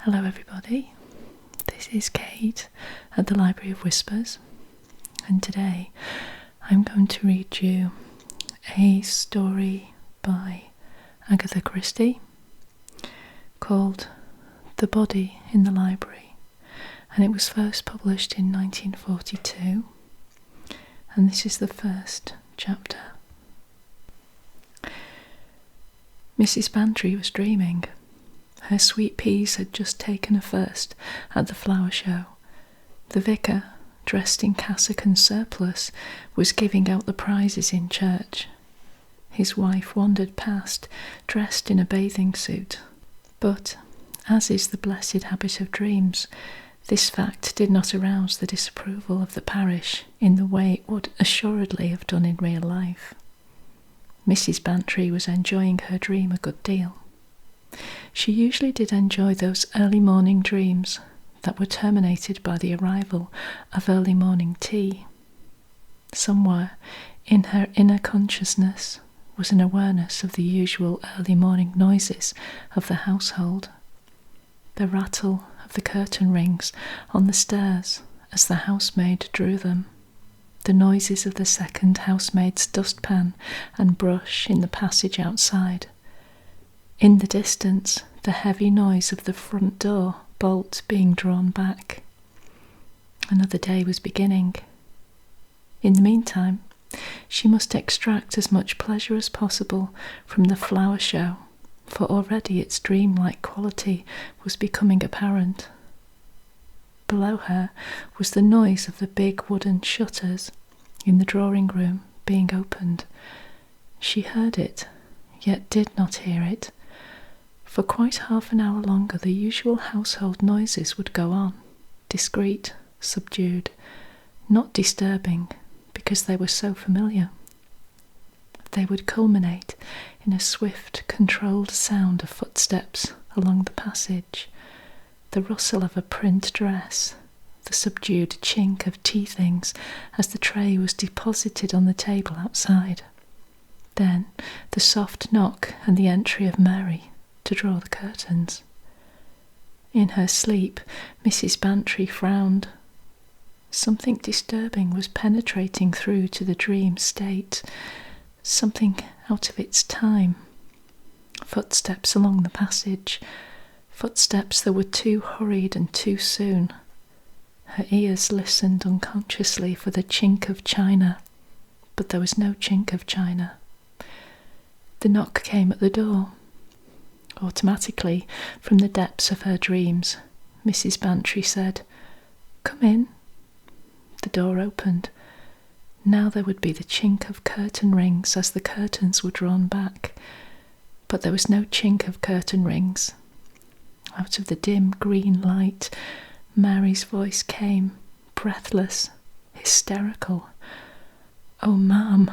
Hello everybody, this is Kate at the Library of Whispers, and today I'm going to read you a story by Agatha Christie called The Body in the Library, and it was first published in 1942, and this is the first chapter. Mrs. Bantry was dreaming. Her sweet peas had just taken a first at the flower show. The vicar, dressed in cassock and surplice, was giving out the prizes in church. His wife wandered past, dressed in a bathing suit. But, as is the blessed habit of dreams, this fact did not arouse the disapproval of the parish in the way it would assuredly have done in real life. Mrs. Bantry was enjoying her dream a good deal. She usually did enjoy those early morning dreams that were terminated by the arrival of early morning tea. Somewhere in her inner consciousness was an awareness of the usual early morning noises of the household. The rattle of the curtain rings on the stairs as the housemaid drew them. The noises of the second housemaid's dustpan and brush in the passage outside. In the distance, the heavy noise of the front door bolt being drawn back. Another day was beginning. In the meantime, she must extract as much pleasure as possible from the flower show, for already its dreamlike quality was becoming apparent. Below her was the noise of the big wooden shutters in the drawing-room being opened. She heard it, yet did not hear it. For quite half an hour longer the usual household noises would go on, discreet, subdued, not disturbing, because they were so familiar. They would culminate in a swift, controlled sound of footsteps along the passage, the rustle of a print dress, the subdued chink of tea things as the tray was deposited on the table outside. Then the soft knock and the entry of Mary to draw the curtains. In her sleep, Mrs. Bantry frowned. Something disturbing was penetrating through to the dream state, something out of its time. Footsteps along the passage, footsteps that were too hurried and too soon. Her ears listened unconsciously for the chink of china, but there was no chink of china. The knock came at the door. Automatically, from the depths of her dreams, Mrs. Bantry said, "Come in." The door opened. Now there would be the chink of curtain rings as the curtains were drawn back, but there was no chink of curtain rings. Out of the dim green light, Mary's voice came, breathless, hysterical. "Oh, ma'am,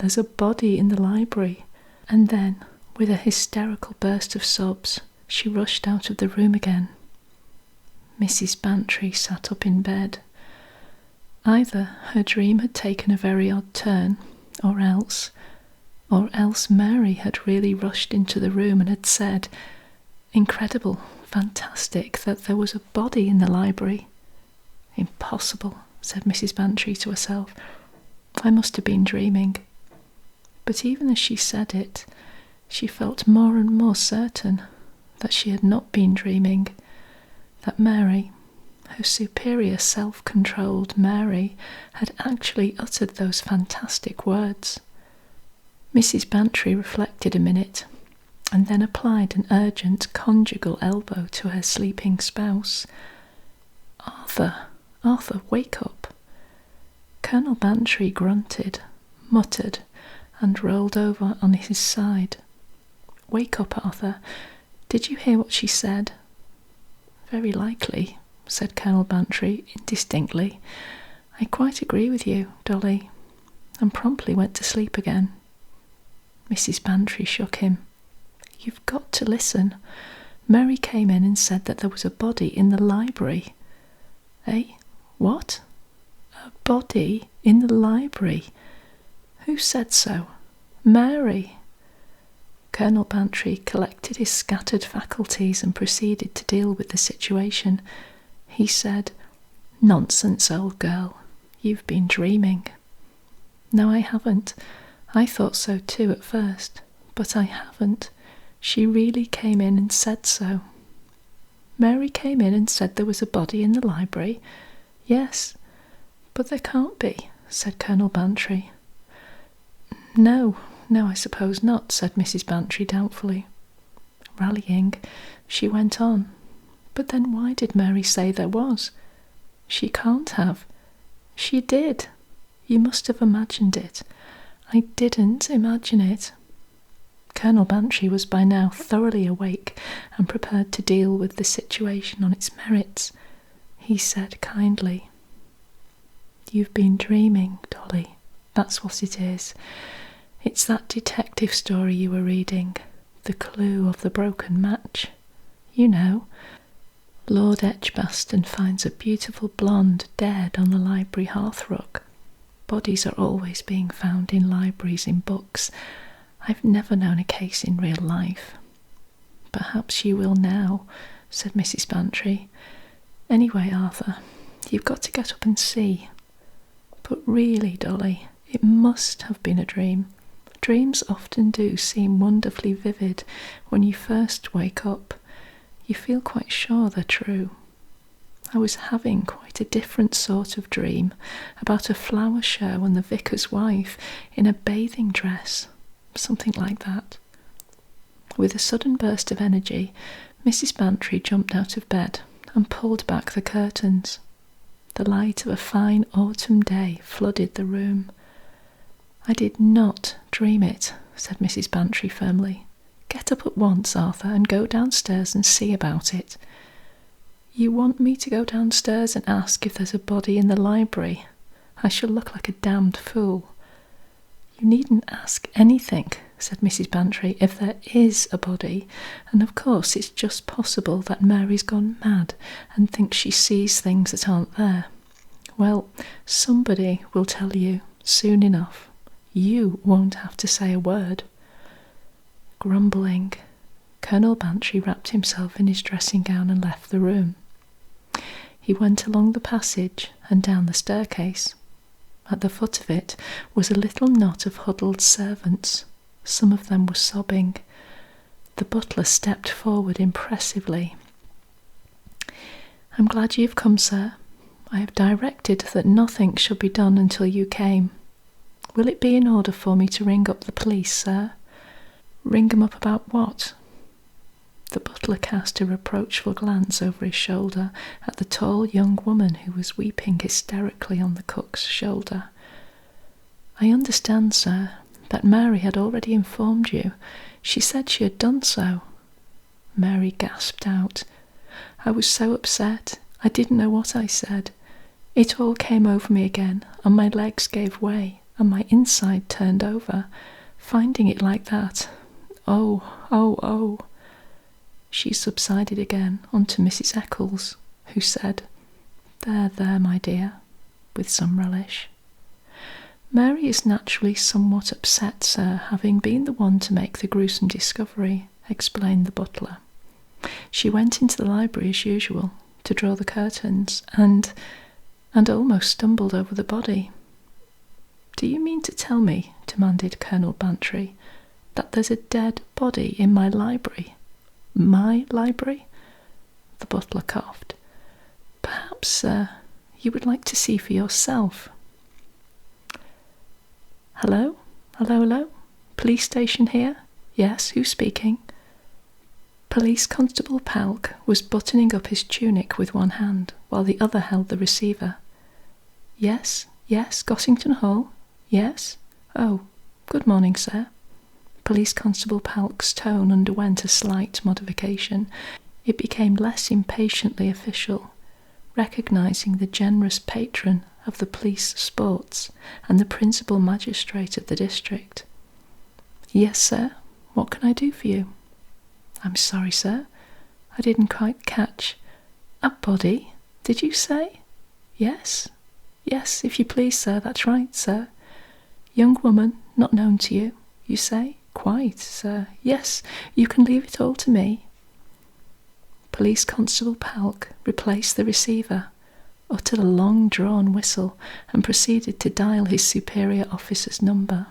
there's a body in the library." And then, with a hysterical burst of sobs, she rushed out of the room again. Mrs. Bantry sat up in bed. Either her dream had taken a very odd turn, or else Mary had really rushed into the room and had said, "Incredible, fantastic, that there was a body in the library." "Impossible," said Mrs. Bantry to herself. "I must have been dreaming." But even as she said it, she felt more and more certain that she had not been dreaming, that Mary, her superior self-controlled Mary, had actually uttered those fantastic words. Mrs. Bantry reflected a minute, and then applied an urgent conjugal elbow to her sleeping spouse. Arthur, wake up." Colonel Bantry grunted, muttered, and rolled over on his side. "Wake up, Arthur. Did you hear what she said?" "Very likely," said Colonel Bantry indistinctly. "I quite agree with you, Dolly," and promptly went to sleep again. Mrs. Bantry shook him. "You've got to listen. Mary came in and said that there was a body in the library." "Eh? What? A body in the library? Who said so?" "Mary." Colonel Bantry collected his scattered faculties and proceeded to deal with the situation. He said, "Nonsense, old girl. You've been dreaming." "No, I haven't. I thought so too at first, but I haven't. She really came in and said so." "Mary came in and said there was a body in the library?" "Yes." "But there can't be," said Colonel Bantry. No, I suppose not," said Mrs. Bantry doubtfully. Rallying, she went on. "But then why did Mary say there was?" "She can't have." "She did. You must have imagined it." "I didn't imagine it." Colonel Bantry was by now thoroughly awake and prepared to deal with the situation on its merits. He said kindly, "You've been dreaming, Dolly. That's what it is. It's that detective story you were reading, The Clue of the Broken Match. You know, Lord Edgbaston finds a beautiful blonde dead on the library hearthrug. Bodies are always being found in libraries in books. I've never known a case in real life." "Perhaps you will now," said Mrs. Bantry. "Anyway, Arthur, you've got to get up and see." "But really, Dolly, it must have been a dream. Dreams often do seem wonderfully vivid when you first wake up. You feel quite sure they're true. I was having quite a different sort of dream about a flower show and the vicar's wife in a bathing dress, something like that." With a sudden burst of energy, Mrs. Bantry jumped out of bed and pulled back the curtains. The light of a fine autumn day flooded the room. "I did not dream it," said Mrs. Bantry firmly. "Get up at once, Arthur, and go downstairs and see about it." "You want me to go downstairs and ask if there's a body in the library? I shall look like a damned fool." "You needn't ask anything," said Mrs. Bantry, "if there is a body, and of course it's just possible that Mary's gone mad and thinks she sees things that aren't there. Well, somebody will tell you soon enough. You won't have to say a word." Grumbling, Colonel Bantry wrapped himself in his dressing gown and left the room. He went along the passage and down the staircase. At the foot of it was a little knot of huddled servants. Some of them were sobbing. The butler stepped forward impressively. "I'm glad you've come, sir. I have directed that nothing should be done until you came. Will it be in order for me to ring up the police, sir?" "Ring 'em up about what?" The butler cast a reproachful glance over his shoulder at the tall young woman who was weeping hysterically on the cook's shoulder. "I understand, sir, that Mary had already informed you. She said she had done so." Mary gasped out. "I was so upset, I didn't know what I said. It all came over me again, and my legs gave way, and my inside turned over. Finding it like that, oh, oh, oh." She subsided again onto Mrs. Eccles, who said, There, my dear," with some relish. "Mary is naturally somewhat upset, sir, having been the one to make the gruesome discovery," explained the butler. "She went into the library as usual to draw the curtains and almost stumbled over the body." "Do you mean to tell me," demanded Colonel Bantry, "that there's a dead body in my library?" "My library?" The butler coughed. "Perhaps, sir, you would like to see for yourself." Hello? Police station here? Yes, who's speaking?" Police Constable Palk was buttoning up his tunic with one hand, while the other held the receiver. Yes, Gossington Hall? Yes? Oh, good morning, sir." Police Constable Palk's tone underwent a slight modification. It became less impatiently official, recognising the generous patron of the police sports and the principal magistrate of the district. "Yes, sir. What can I do for you?" "I'm sorry, sir. I didn't quite catch. A body, did you say?" Yes, if you please, sir. That's right, sir." "Young woman, not known to you, you say? Quite, sir. Yes, you can leave it all to me. Police Constable Palk replaced the receiver, uttered a long-drawn whistle, and proceeded to dial his superior officer's number.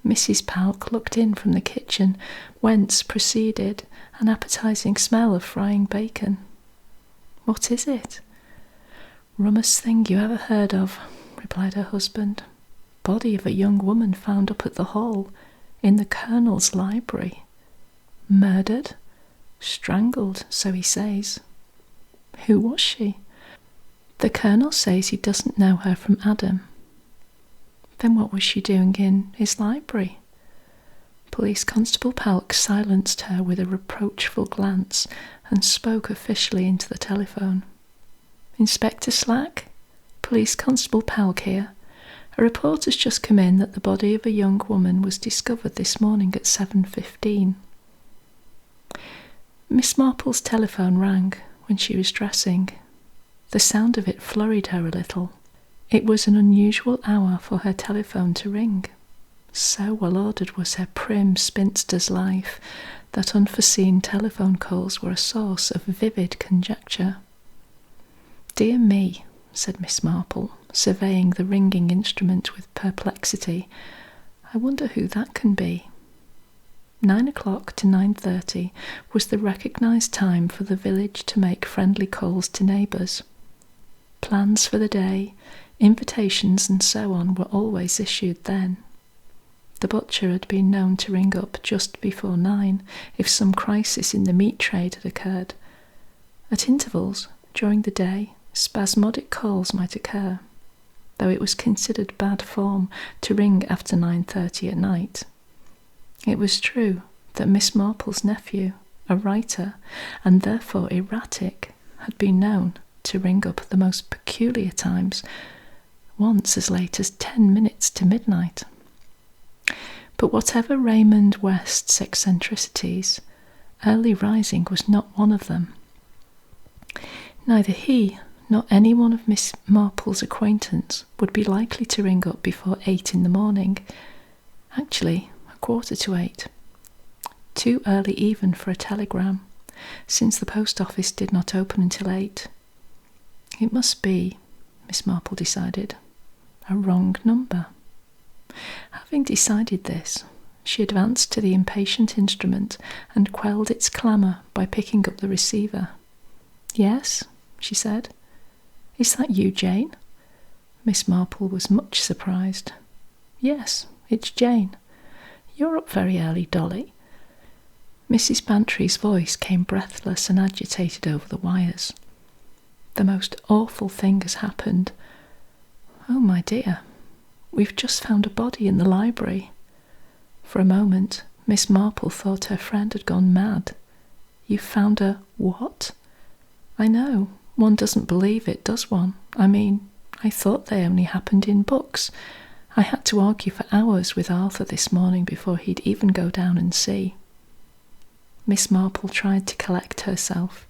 Mrs. Palk looked in from the kitchen, whence proceeded an appetizing smell of frying bacon. "What is it?" "Rummest thing you ever heard of," replied her husband. "Body of a young woman found up at the hall, in the Colonel's library. Murdered? Strangled, so he says." "Who was she?" "The Colonel says he doesn't know her from Adam." "Then what was she doing in his library?" Police Constable Palk silenced her with a reproachful glance and spoke officially into the telephone. "Inspector Slack? Police Constable Palk here. A report has just come in that the body of a young woman was discovered this morning at 7:15. Miss Marple's telephone rang when she was dressing. The sound of it flurried her a little. It was an unusual hour for her telephone to ring. So well-ordered was her prim spinster's life that unforeseen telephone calls were a source of vivid conjecture. "Dear me," said Miss Marple, surveying the ringing instrument with perplexity. "I wonder who that can be." 9 o'clock to 9:30 was the recognised time for the village to make friendly calls to neighbours. Plans for the day, invitations and so on were always issued then. The butcher had been known to ring up just before 9 if some crisis in the meat trade had occurred. At intervals, during the day, spasmodic calls might occur, though it was considered bad form to ring after 9:30 at night. It was true that Miss Marple's nephew, a writer, and therefore erratic, had been known to ring up at the most peculiar times, once as late as 10 minutes to midnight. But whatever Raymond West's eccentricities, early rising was not one of them. Neither he nor any one of Miss Marple's acquaintance would be likely to ring up before 8 in the morning. Actually, 7:45. Too early even for a telegram, since the post office did not open until 8. It must be, Miss Marple decided, a wrong number. Having decided this, she advanced to the impatient instrument and quelled its clamour by picking up the receiver. "Yes," she said. "Is that you, Jane?" Miss Marple was much surprised. "Yes, it's Jane. You're up very early, Dolly." Mrs. Bantry's voice came breathless and agitated over the wires. "The most awful thing has happened. Oh, my dear, we've just found a body in the library." For a moment, Miss Marple thought her friend had gone mad. "You found a what?" "I know, one doesn't believe it, does one? I mean, I thought they only happened in books. I had to argue for hours with Arthur this morning before he'd even go down and see." Miss Marple tried to collect herself.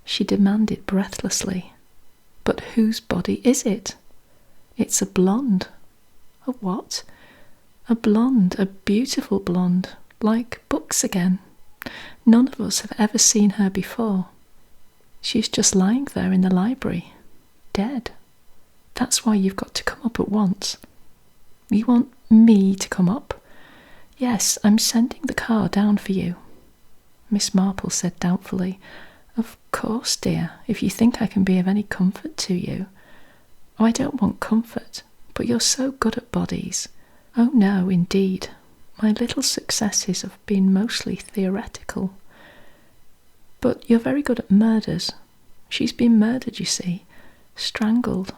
She demanded breathlessly, "But whose body is it?" "It's a blonde." "A what?" "A blonde, a beautiful blonde, like books again. None of us have ever seen her before. She's just lying there in the library, dead. That's why you've got to come up at once." "You want me to come up?" "Yes, I'm sending the car down for you." Miss Marple said doubtfully, "Of course, dear, if you think I can be of any comfort to you." "Oh, I don't want comfort, but you're so good at bodies." "Oh, no, indeed. My little successes have been mostly theoretical." "But you're very good at murders. She's been murdered, you see. Strangled.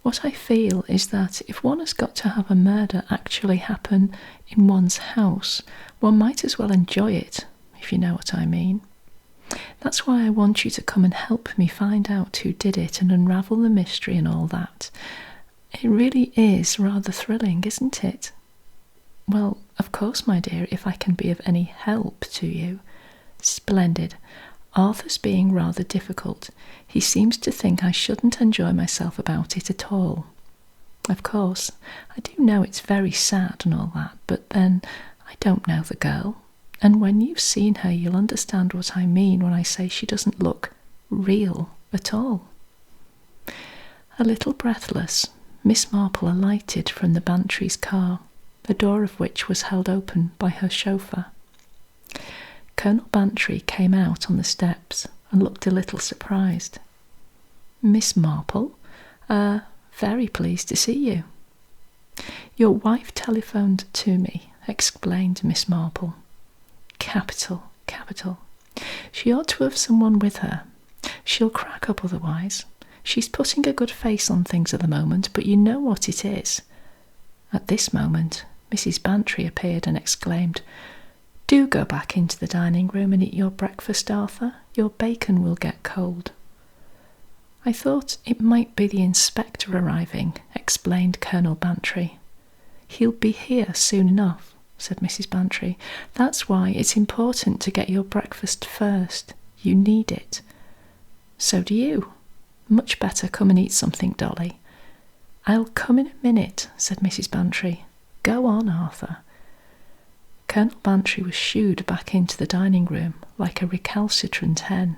What I feel is that if one has got to have a murder actually happen in one's house, one might as well enjoy it, if you know what I mean. That's why I want you to come and help me find out who did it and unravel the mystery and all that. It really is rather thrilling, isn't it?" "Well, of course, my dear, if I can be of any help to you." "Splendid. Arthur's being rather difficult. He seems to think I shouldn't enjoy myself about it at all." Of course, I do know it's very sad and all that, but then I don't know the girl, and when you've seen her you'll understand what I mean when I say she doesn't look real at all." A little breathless, Miss Marple alighted from the Bantry's car, the door of which was held open by her chauffeur. Colonel Bantry came out on the steps and looked a little surprised. "Miss Marple? Very pleased to see you." "Your wife telephoned to me," explained Miss Marple. "Capital, capital. She ought to have someone with her. She'll crack up otherwise. She's putting a good face on things at the moment, but you know what it is." At this moment, Mrs. Bantry appeared and exclaimed, "Do go back into the dining room and eat your breakfast, Arthur. Your bacon will get cold." "I thought it might be the inspector arriving," explained Colonel Bantry. "He'll be here soon enough," said Mrs. Bantry. "That's why it's important to get your breakfast first. You need it." "So do you. Much better come and eat something, Dolly." "I'll come in a minute," said Mrs. Bantry. "Go on, Arthur." Colonel Bantry was shooed back into the dining room like a recalcitrant hen.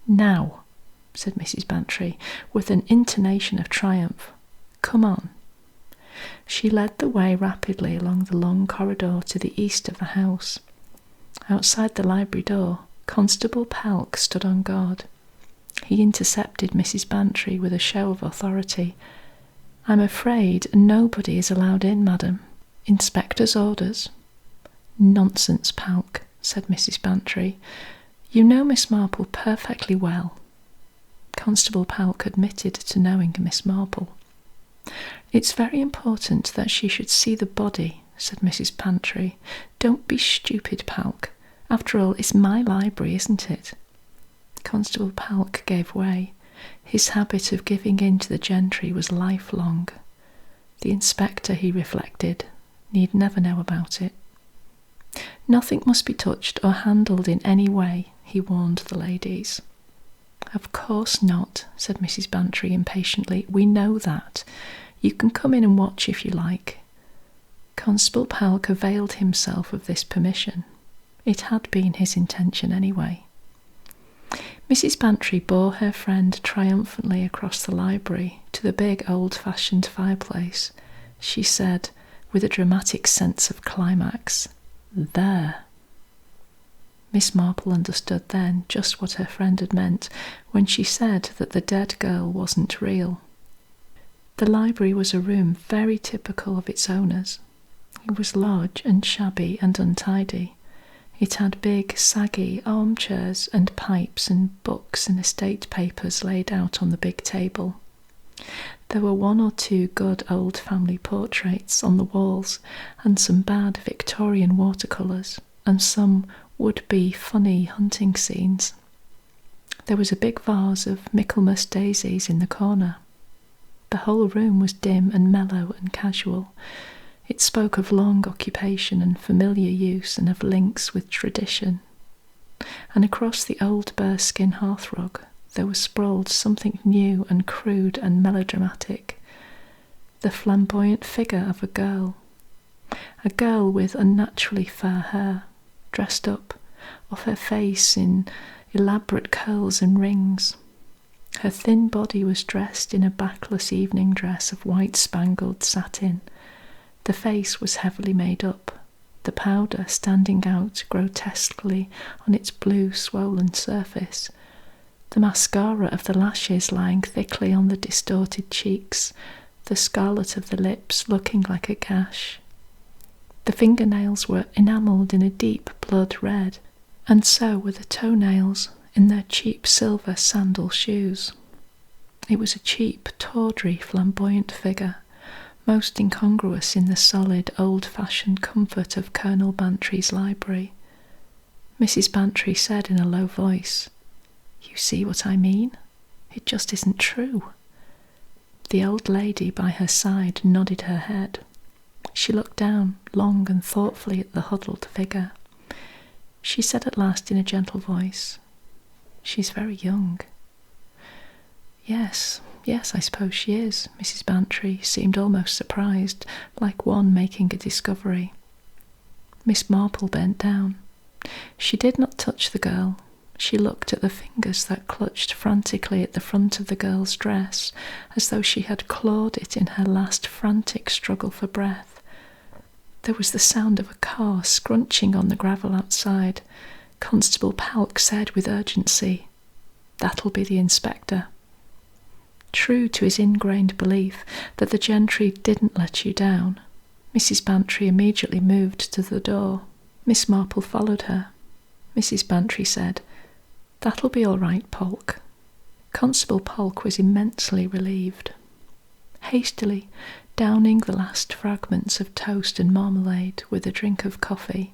"Now," said Mrs. Bantry, with an intonation of triumph, "come on." She led the way rapidly along the long corridor to the east of the house. Outside the library door, Constable Palk stood on guard. He intercepted Mrs. Bantry with a show of authority. "I'm afraid nobody is allowed in, madam. Inspector's orders." "Nonsense, Palk," said Mrs. Bantry. "You know Miss Marple perfectly well." Constable Palk admitted to knowing Miss Marple. "It's very important that she should see the body," said Mrs. Bantry. "Don't be stupid, Palk. After all, it's my library, isn't it?" Constable Palk gave way. His habit of giving in to the gentry was lifelong. The inspector, he reflected, need never know about it. "Nothing must be touched or handled in any way," he warned the ladies. "Of course not," said Mrs. Bantry impatiently. "We know that. You can come in and watch if you like." Constable Palk availed himself of this permission. It had been his intention anyway. Mrs. Bantry bore her friend triumphantly across the library to the big old-fashioned fireplace. She said, with a dramatic sense of climax, "There." Miss Marple understood then just what her friend had meant when she said that the dead girl wasn't real. The library was a room very typical of its owners. It was large and shabby and untidy. It had big, saggy armchairs and pipes and books and estate papers laid out on the big table. There were one or two good old family portraits on the walls and some bad Victorian watercolours and some would-be funny hunting scenes. There was a big vase of Michaelmas daisies in the corner. The whole room was dim and mellow and casual. It spoke of long occupation and familiar use and of links with tradition. And across the old bearskin hearthrug there was sprawled something new and crude and melodramatic. The flamboyant figure of a girl with unnaturally fair hair, dressed up, of her face in elaborate curls and rings. Her thin body was dressed in a backless evening dress of white spangled satin. The face was heavily made up, the powder standing out grotesquely on its blue swollen surface, the mascara of the lashes lying thickly on the distorted cheeks, the scarlet of the lips looking like a gash. The fingernails were enamelled in a deep blood red, and so were the toenails in their cheap silver sandal shoes. It was a cheap, tawdry, flamboyant figure, most incongruous in the solid, old-fashioned comfort of Colonel Bantry's library. Mrs. Bantry said in a low voice, "You see what I mean? It just isn't true." The old lady by her side nodded her head. She looked down long and thoughtfully at the huddled figure. She said at last in a gentle voice, "She's very young." Yes, Yes, I suppose she is. Mrs. Bantry seemed almost surprised, like one making a discovery. Miss Marple bent down. She did not touch the girl. She looked at the fingers that clutched frantically at the front of the girl's dress, as though she had clawed it in her last frantic struggle for breath. There was the sound of a car scrunching on the gravel outside. Constable Palk said with urgency, "That'll be the inspector." True to his ingrained belief that the gentry didn't let you down, Mrs. Bantry immediately moved to the door. Miss Marple followed her. Mrs. Bantry said, "That'll be all right, Polk." Constable Polk was immensely relieved. Hastily downing the last fragments of toast and marmalade with a drink of coffee,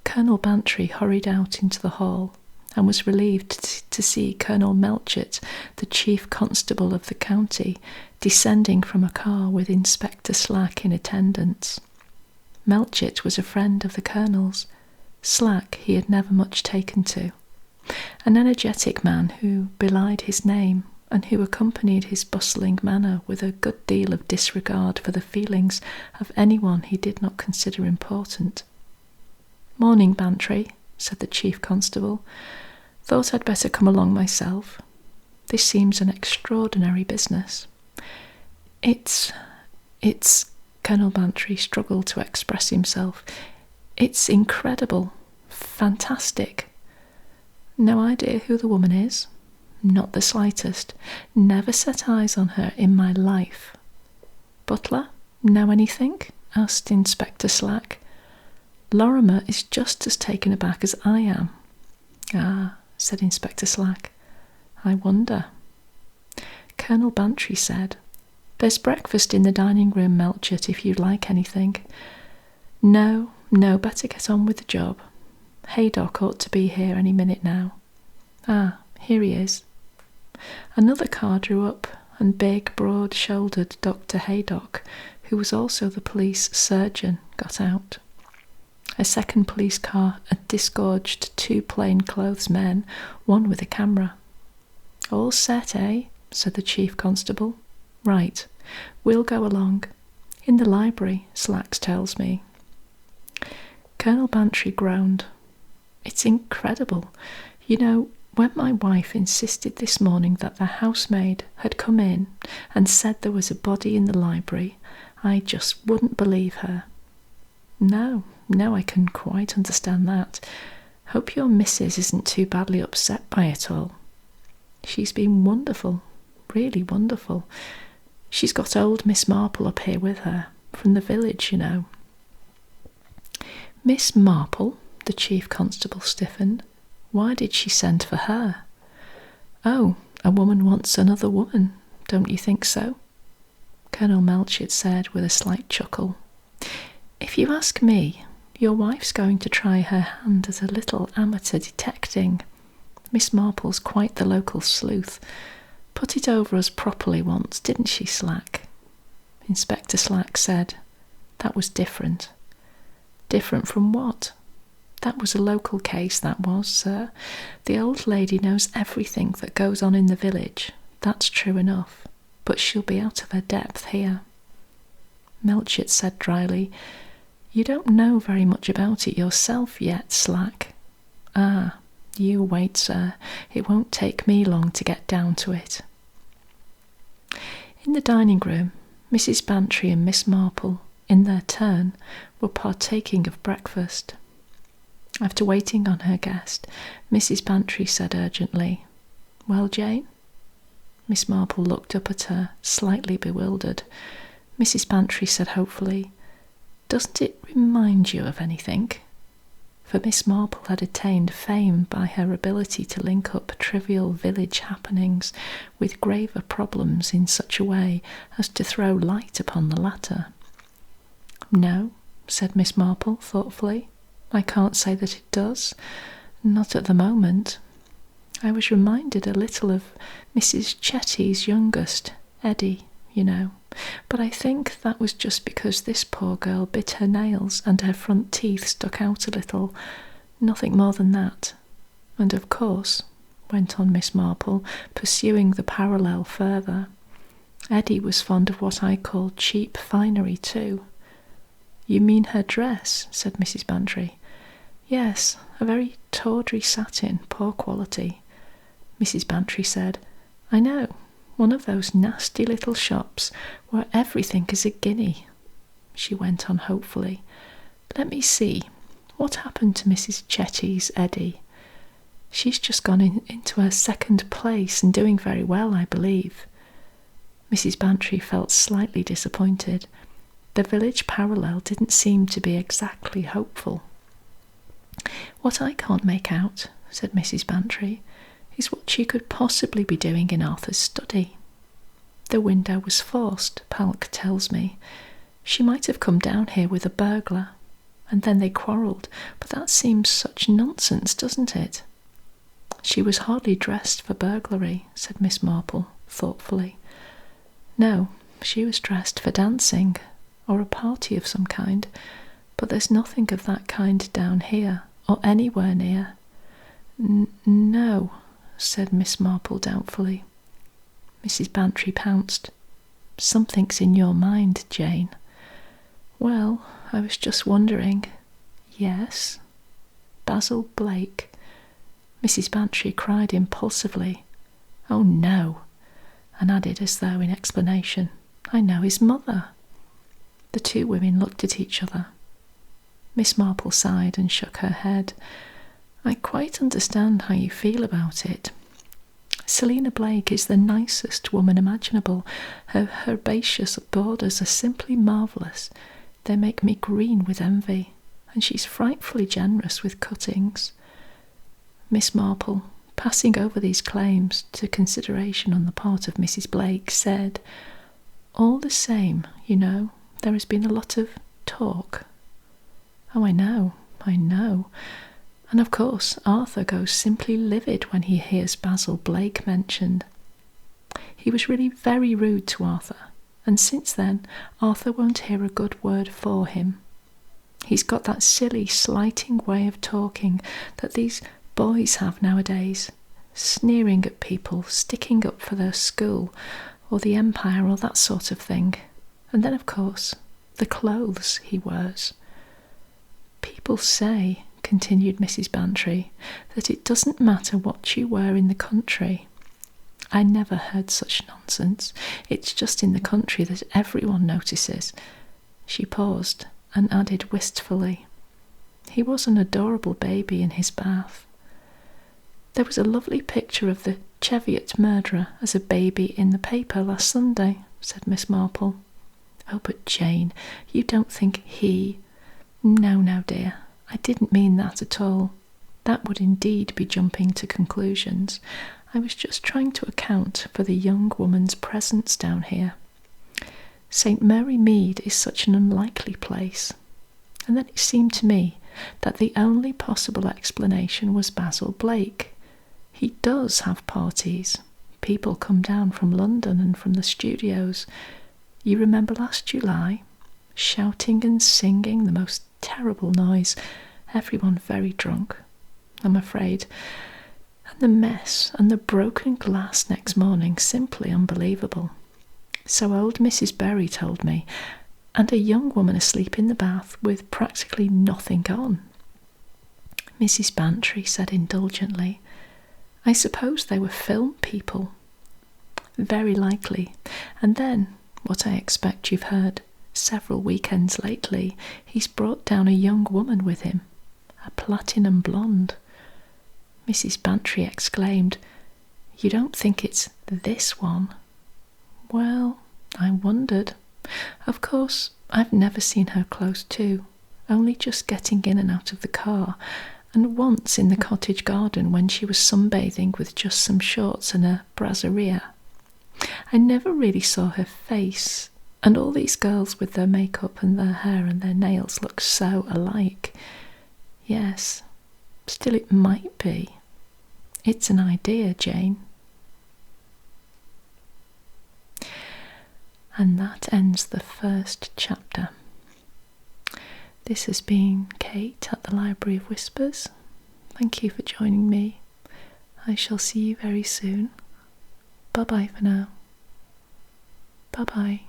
Colonel Bantry hurried out into the hall and was relieved to see Colonel Melchett, the chief constable of the county, descending from a car with Inspector Slack in attendance. Melchett was a friend of the Colonel's. Slack he had never much taken to. An energetic man who belied his name and who accompanied his bustling manner with a good deal of disregard for the feelings of anyone he did not consider important. "Morning, Bantry," said the chief constable. "Thought I'd better come along myself. This seems an extraordinary business." It's... Colonel Bantry struggled to express himself. "It's incredible. Fantastic." "No idea who the woman is?" "Not the slightest. Never set eyes on her in my life." "Butler? Know anything?" asked Inspector Slack. "Lorimer is just as taken aback as I am." "Ah," said Inspector Slack. "I wonder." Colonel Bantry said, "There's breakfast in the dining-room, Melchett, if you'd like anything." No, better get on with the job. Haydock ought to be here any minute now." "Ah, here he is." Another car drew up, and big, broad-shouldered Dr. Haydock, who was also the police surgeon, got out. A second police car had disgorged 2 plainclothes men, one with a camera. "All set, eh?" said the chief constable. "Right, we'll go along. In the library, Slacks tells me." Colonel Bantry groaned. "It's incredible. You know, when my wife insisted this morning that the housemaid had come in and said there was a body in the library, I just wouldn't believe her." No, I can quite understand that. Hope your missus isn't too badly upset by it all." "She's been wonderful, really wonderful. She's got old Miss Marple up here with her, from the village, you know." "Miss Marple?" the chief constable stiffened. "Why did she send for her?" "Oh, a woman wants another woman, don't you think so?" Colonel Melchett said with a slight chuckle. "If you ask me, your wife's going to try her hand at a little amateur detecting. Miss Marple's quite the local sleuth. Put it over us properly once, didn't she, Slack?" Inspector Slack said, "That was different." "Different from what?" "That was a local case, that was, sir. The old lady knows everything that goes on in the village. That's true enough. But she'll be out of her depth here." Melchett said dryly, "You don't know very much about it yourself yet, Slack." "Ah, you wait, sir. It won't take me long to get down to it." In the dining-room, Mrs. Bantry and Miss Marple, in their turn, were partaking of breakfast. After waiting on her guest, Mrs. Bantry said urgently, "Well, Jane?" Miss Marple looked up at her, slightly bewildered. Mrs. Bantry said hopefully, "Doesn't it remind you of anything?" For Miss Marple had attained fame by her ability to link up trivial village happenings with graver problems in such a way as to throw light upon the latter. "No," said Miss Marple thoughtfully. "I can't say that it does. Not at the moment. I was reminded a little of Mrs. Chetty's youngest, Eddie, you know, but I think that was just because this poor girl bit her nails and her front teeth stuck out a little. Nothing more than that. And of course," went on Miss Marple, pursuing the parallel further, Eddie was fond of what I call cheap finery too. You mean her dress, said Mrs. Bantry. Yes, a very tawdry satin, poor quality. Mrs. Bantry said, I know, one of those nasty little shops where everything is a guinea. She went on hopefully. Let me see, what happened to Mrs. Chetty's Eddie? She's just gone into her second place and doing very well, I believe. Mrs. Bantry felt slightly disappointed. The village parallel didn't seem to be exactly hopeful. What I can't make out, said Mrs. Bantry, is what she could possibly be doing in Arthur's study. The window was forced, Palk tells me. She might have come down here with a burglar, and then they quarrelled, but that seems such nonsense, doesn't it? She was hardly dressed for burglary, said Miss Marple, thoughtfully. No, she was dressed for dancing, or a party of some kind, but there's nothing of that kind down here, or anywhere near. No, said Miss Marple doubtfully. Mrs. Bantry pounced. Something's in your mind, Jane. Well, I was just wondering. Yes? Basil Blake. Mrs. Bantry cried impulsively. Oh, no, and added as though in explanation, I know his mother. The two women looked at each other. Miss Marple sighed and shook her head. I quite understand how you feel about it. Selina Blake is the nicest woman imaginable. Her herbaceous borders are simply marvellous. They make me green with envy, and she's frightfully generous with cuttings. Miss Marple, passing over these claims to consideration on the part of Mrs. Blake, said, All the same, you know, there has been a lot of talk. Oh, I know. And of course Arthur goes simply livid when he hears Basil Blake mentioned. He was really very rude to Arthur, and since then Arthur won't hear a good word for him. He's got that silly, slighting way of talking that these boys have nowadays, sneering at people, sticking up for their school, or the empire, or that sort of thing. And then, of course, the clothes he wears. People say, continued Mrs. Bantry, that it doesn't matter what you wear in the country. I never heard such nonsense. It's just in the country that everyone notices. She paused and added wistfully, He was an adorable baby in his bath. There was a lovely picture of the Cheviot murderer as a baby in the paper last Sunday, said Miss Marple. Oh, but Jane, you don't think he... No, dear, I didn't mean that at all. That would indeed be jumping to conclusions. I was just trying to account for the young woman's presence down here. St. Mary Mead is such an unlikely place. And then it seemed to me that the only possible explanation was Basil Blake. He does have parties. People come down from London and from the studios. You remember last July? Shouting and singing, the most terrible noise, everyone very drunk, I'm afraid. And the mess and the broken glass next morning, simply unbelievable. So old Mrs. Berry told me, and a young woman asleep in the bath with practically nothing on. Mrs. Bantry said indulgently, I suppose they were film people. Very likely. And then, what I expect you've heard, several weekends lately, he's brought down a young woman with him, a platinum blonde. Mrs. Bantry exclaimed, You don't think it's this one? Well, I wondered. Of course, I've never seen her close to, only just getting in and out of the car, and once in the cottage garden when she was sunbathing with just some shorts and a brassiere. I never really saw her face, and all these girls with their makeup and their hair and their nails look so alike. Yes, still it might be. It's an idea, Jane. And that ends the first chapter. This has been Kate at the Library of Whispers. Thank you for joining me. I shall see you very soon. Bye-bye for now. Bye bye.